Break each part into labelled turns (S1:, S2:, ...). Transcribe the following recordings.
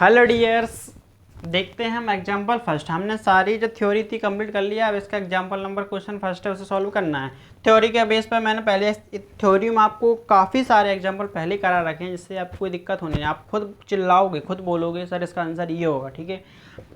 S1: Hello dears, देखते हैं हम एग्जांपल फर्स्ट। हमने सारी जो थ्योरी थी कंप्लीट कर लिया। अब इसका एग्जांपल नंबर क्वेश्चन फर्स्ट है, उसे सॉल्व करना है। थ्योरी के बेस पर मैंने पहले थ्योरी में आपको काफ़ी सारे एग्जांपल पहले करा रखे हैं, जिससे आपको कोई दिक्कत होनी नहीं। आप खुद चिल्लाओगे, खुद बोलोगे सर इसका आंसर ये होगा। ठीक है,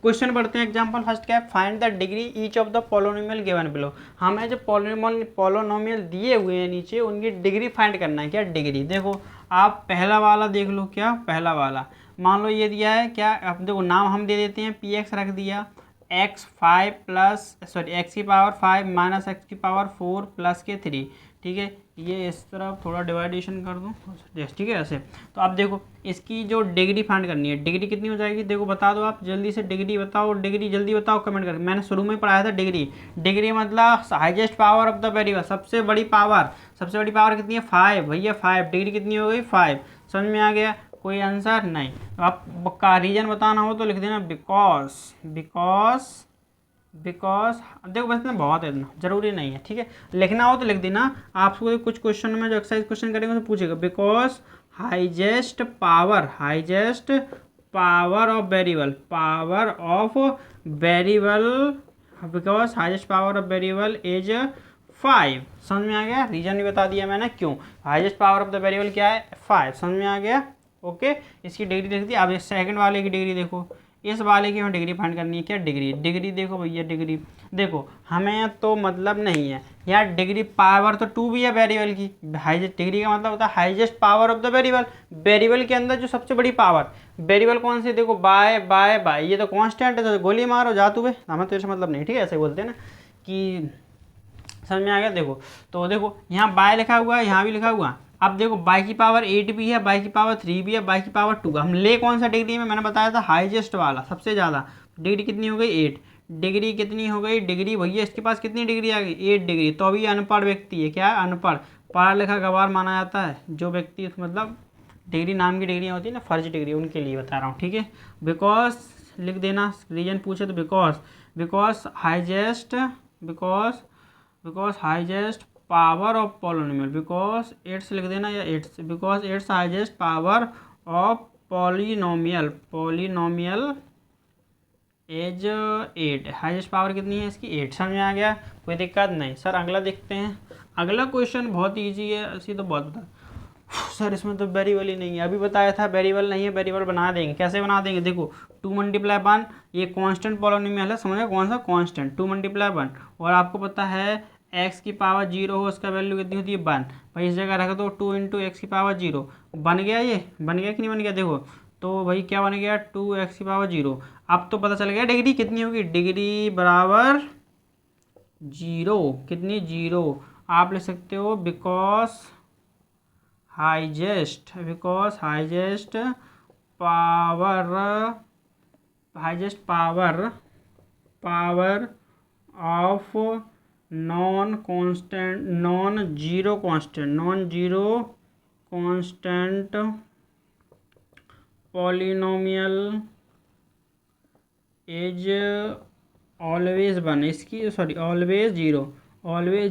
S1: क्वेश्चन पढ़ते हैं। एग्जांपल फर्स्ट क्या है? Find the degree each of the polynomial given below. हमें जो पोलोनोमियल दिए हुए हैं नीचे, उनकी डिग्री फाइंड करना है। क्या डिग्री? देखो आप पहला वाला देख लो। क्या पहला वाला? मान लो ये दिया है क्या, अब देखो नाम हम दे देते हैं, पी एक्स रख दिया, एक्स 5 प्लस एक्स की पावर 5 माइनस एक्स की पावर 4 प्लस के 3। ठीक है, ये इस तरफ थोड़ा डिवाइडेशन कर दूँ, ठीक है ऐसे। तो अब देखो इसकी जो डिग्री फाइंड करनी है, डिग्री कितनी हो जाएगी? देखो बता दो आप जल्दी से, डिग्री बताओ, डिग्री जल्दी बताओ कमेंट करके। मैंने शुरू में पढ़ाया था डिग्री। डिग्री मतलब highest power of the variable, सबसे बड़ी पावर। सबसे बड़ी पावर कितनी है? 5 भैया, 5। डिग्री कितनी हो गई? 5। समझ में आ गया? कोई आंसर नहीं? तो आप का रीजन बताना हो तो लिख देना बिकॉज। देखो बस इतना बहुत है, इतना जरूरी नहीं है। ठीक है, लिखना हो तो लिख देना। आपको कुछ क्वेश्चन में जो एक्सरसाइज क्वेश्चन करेंगे तो पूछेगा because highest power of variable, because highest power of variable is 5। समझ में आ गया? रीजन भी बता दिया मैंने क्यों। Highest power of the variable क्या है? 5। समझ में आ गया? ओके, इसकी डिग्री लिख दी। अब इस सेकंड वाले की डिग्री देखो, इस वाले की हमें डिग्री फाइंड करनी है। क्या डिग्री देखो भैया, डिग्री देखो हमें तो मतलब नहीं है यार। डिग्री पावर तो 2 भी है वेरिएबल की। हाईएस्ट डिग्री का मतलब होता है highest power of the variable, variable के अंदर जो सबसे बड़ी पावर। वेरिएबल कौन सी? देखो बाय, ये तो कांस्टेंट है, तो गोली मारो जा तू, हमें तो ऐसा मतलब नहीं। ठीक है, ऐसे बोलते हैं ना कि समझ में आ गया? देखो तो देखो यहाँ बाय लिखा हुआ है, यहाँ भी लिखा हुआ। अब देखो बाई की पावर 8 भी है, बाई की पावर 3 भी है, बाई की पावर 2। हम ले कौन सा डिग्री में? मैंने बताया था हाईएस्ट वाला, सबसे ज़्यादा। डिग्री कितनी हो गई? 8। डिग्री कितनी हो गई? डिग्री भैया इसके पास कितनी डिग्री आ गई? 8 डिग्री। तो अभी अनपढ़ व्यक्ति है। क्या है? अनपढ़। पढ़ा लिखा गवार माना जाता है जो व्यक्ति, मतलब डिग्री नाम की डिग्रियाँ होती है ना, फर्जी डिग्री, उनके लिए बता रहा हूँ। ठीक है, बिकॉज लिख देना। रीजन पूछे तो because highest power of polynomial, because it's लिख देना, या it's, because it's highest power of polynomial as 8। Highest power कितनी है इसकी? 8। समझ में आ गया? कोई दिक्कत नहीं। सर अगला देखते हैं। अगला क्वेश्चन बहुत ईजी है, इसी तो बहुत बता सर इसमें तो वेरिएबल ही नहीं है। अभी बताया था वेरिएबल नहीं है, वेरिएबल बना देंगे। कैसे बना देंगे? देखो 2 × 1, ये कांस्टेंट पोलिनोमियल है, समझ में? कौन सा? कांस्टेंट। 2 × 1, और आपको पता है एक्स की पावर 0 हो, उसका वैल्यू कितनी होती है? 1। भाई इस जगह रख दो 2 × x की पावर 0। बन गया? ये बन गया कि नहीं बन गया? देखो तो भाई क्या बन गया? 2x की पावर 0। अब तो पता चल गया डिग्री कितनी होगी। डिग्री बराबर 0। कितनी? 0। आप लिख सकते हो because highest power of non zero constant polynomial is always 1। इसकी ऑलवेज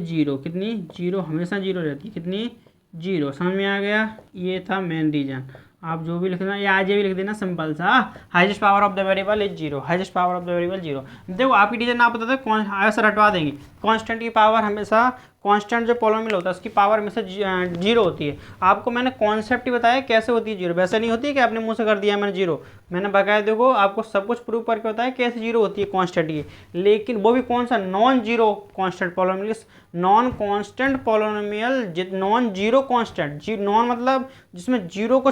S1: जीरो। कितनी? 0, हमेशा 0 रहती है। कितनी? 0। समझ में आ गया? ये था मेन रीजन। आप जो भी लिखना, या आज ये भी लिख देना सिंपल सा, highest power of the variable is 0। Highest power of the variable 0। देखो आपकी टीचर ना पता था कौन ऐसा रटवा देंगे। कांस्टेंट की पावर हमेशा, कांस्टेंट जो पोलिनोमियल होता है उसकी पावर हमेशा 0 होती है। आपको मैंने कॉन्सेप्ट ही बताया कैसे होती है 0। वैसे नहीं होती है कि आपने मुँह से कर दिया मैंने 0। मैंने बकाया देखो आपको सब कुछ प्रूव करके बताया कैसे 0 होती है कांस्टेंट की। लेकिन वो भी कौन सा? Non zero constant polynomial. Non constant polynomial, non zero constant. Non मतलब जिसमें 0 को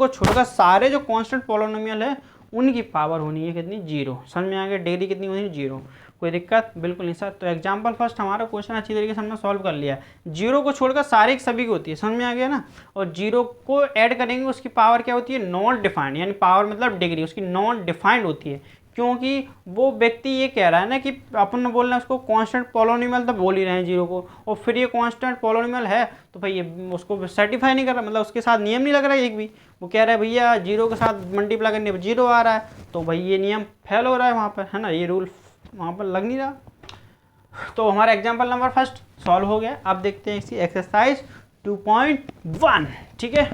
S1: छोड़कर सारे जो कांस्टेंट पोलिनोमियल है उनकी पावर होनी है कितनी? 0। समझ में आ गया? डिग्री कितनी होनी है? 0। कोई दिक्कत? बिल्कुल नहीं सर। तो एग्जाम्पल फर्स्ट हमारा क्वेश्चन अच्छी तरीके से हमने सॉल्व कर लिया। 0 को छोड़कर सारे सभी की होती है। समझ में आ गया ना? और 0 को ऐड करेंगे उसकी पावर क्या होती है? Non defined. यानी पावर मतलब डिग्री उसकी नॉन डिफाइंड होती है, क्योंकि वो व्यक्ति ये कह रहा है ना कि अपन बोल रहे हैं उसको कांस्टेंट पोलिनोमियल, तो बोल ही रहे हैं 0 को, और फिर ये कांस्टेंट पोलिनोमियल है तो भाई ये उसको सर्टिफाई नहीं कर रहा, मतलब उसके साथ नियम नहीं लग रहा है एक भी। वो कह रहा है भैया 0 के साथ मल्टीप्लाई करने पर 0 आ रहा है, तो भाई ये नियम फेल हो रहा है वहाँ पर, है ना? ये रूल वहाँ पर लग नहीं रहा। तो हमारा एग्जाम्पल नंबर फर्स्ट सॉल्व हो गया। अब देखते हैं इसकी एक्सरसाइज 2.1। ठीक है,